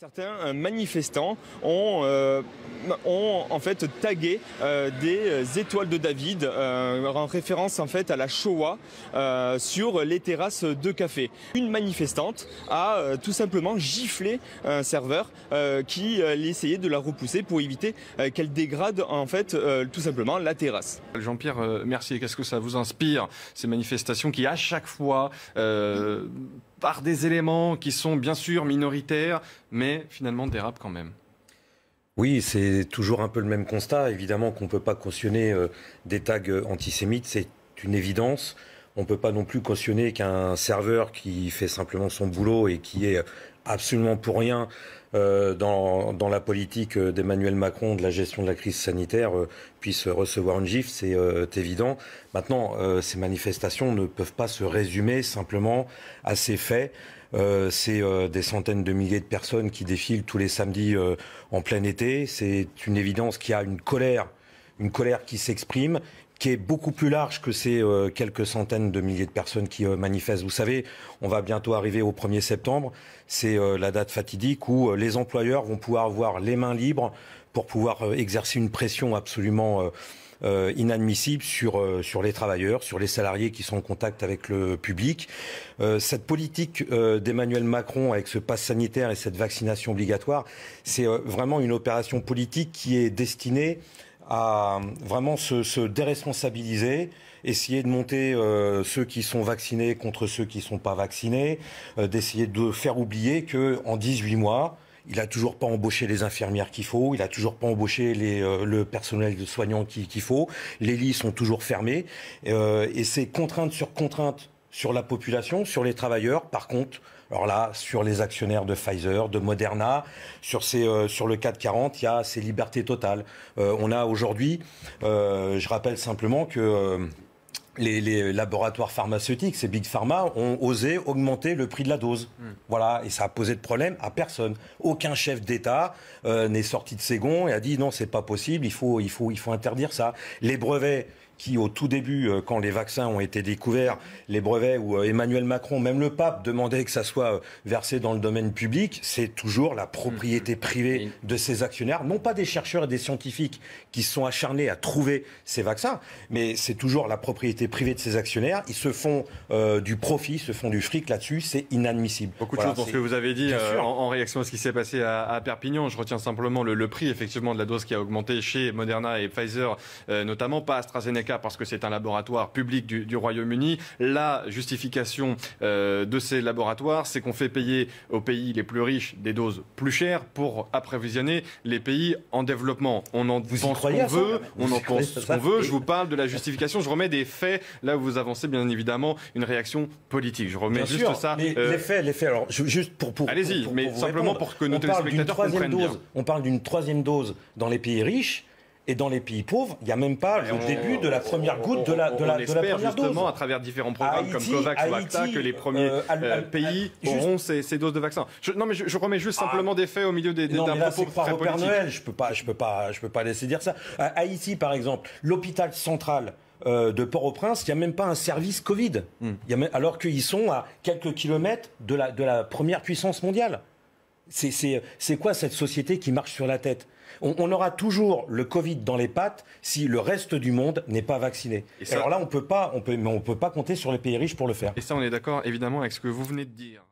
Certains manifestants ont en fait tagué des étoiles de David en référence en fait à la Shoah sur les terrasses de café. Une manifestante a tout simplement giflé un serveur qui essayait de la repousser pour éviter qu'elle dégrade en fait tout simplement la terrasse. Jean-Pierre Mercier, qu'est-ce que ça vous inspire, ces manifestations qui à chaque fois par des éléments qui sont bien sûr minoritaires, mais finalement dérapent quand même? Oui, c'est toujours un peu le même constat. Évidemment qu'on ne peut pas cautionner des tags antisémites, c'est une évidence. On ne peut pas non plus cautionner qu'un serveur qui fait simplement son boulot et qui est absolument pour rien dans la politique d'Emmanuel Macron, de la gestion de la crise sanitaire, puisse recevoir une gifle, c'est évident. Maintenant, ces manifestations ne peuvent pas se résumer simplement à ces faits. C'est des centaines de milliers de personnes qui défilent tous les samedis en plein été. C'est une évidence qu'il y a une colère qui s'exprime, qui est beaucoup plus large que ces quelques centaines de milliers de personnes qui manifestent. Vous savez, on va bientôt arriver au 1er septembre. C'est la date fatidique où les employeurs vont pouvoir avoir les mains libres pour pouvoir exercer une pression absolument inadmissible sur les travailleurs, sur les salariés qui sont en contact avec le public. Cette politique d'Emmanuel Macron avec ce pass sanitaire et cette vaccination obligatoire, c'est vraiment une opération politique qui est destinée à vraiment se déresponsabiliser, essayer de monter ceux qui sont vaccinés contre ceux qui ne sont pas vaccinés, d'essayer de faire oublier qu'en 18 mois, il n'a toujours pas embauché les infirmières qu'il faut, il n'a toujours pas embauché le personnel de soignants qu'il faut, les lits sont toujours fermés, et c'est contrainte sur la population, sur les travailleurs. Par contre, alors là, sur les actionnaires de Pfizer, de Moderna, sur le CAC 40, il y a ces libertés totales. On a aujourd'hui, je rappelle simplement que les laboratoires pharmaceutiques, ces big pharma, ont osé augmenter le prix de la dose. Voilà, et ça a posé de problème à personne. Aucun chef d'État n'est sorti de ses gonds et a dit non, c'est pas possible, il faut interdire ça. Les brevets qui, au tout début, quand les vaccins ont été découverts, les brevets où Emmanuel Macron, même le pape, demandait que ça soit versé dans le domaine public, c'est toujours la propriété privée de ces actionnaires, non pas des chercheurs et des scientifiques qui se sont acharnés à trouver ces vaccins, mais c'est toujours la propriété privée de ces actionnaires. Ils se font du profit, se font du fric là-dessus, c'est inadmissible. Beaucoup de choses pour ce que vous avez dit en réaction à ce qui s'est passé à Perpignan. Je retiens simplement le prix effectivement de la dose qui a augmenté chez Moderna et Pfizer, notamment, pas AstraZeneca, parce que c'est un laboratoire public du Royaume-Uni. La justification de ces laboratoires, c'est qu'on fait payer aux pays les plus riches des doses plus chères pour approvisionner les pays en développement. On en pense ce qu'on veut, on en pense ce qu'on veut. Je vous parle de la justification, je remets des faits. Là où vous avancez bien évidemment une réaction politique. Je remets juste ça. Les faits. Alors, juste pour allez-y, mais simplement pour que nos téléspectateurs comprennent bien. On parle d'une troisième dose dans les pays riches. Et dans les pays pauvres, il n'y a même pas le début de la première goutte de la première dose. On espère justement, à travers différents programmes comme COVAX ou ACTA, que les premiers pays auront ces doses de vaccins. Je remets juste simplement des faits au milieu d'un propos très politique. Noël, je peux pas laisser dire ça. À Haïti, par exemple, l'hôpital central de Port-au-Prince, il n'y a même pas un service Covid. Alors qu'ils sont à quelques kilomètres de la première puissance mondiale. C'est quoi cette société qui marche sur la tête ? On aura toujours le Covid dans les pattes si le reste du monde n'est pas vacciné. Alors là, on peut pas compter sur les pays riches pour le faire. Et ça, on est d'accord évidemment avec ce que vous venez de dire.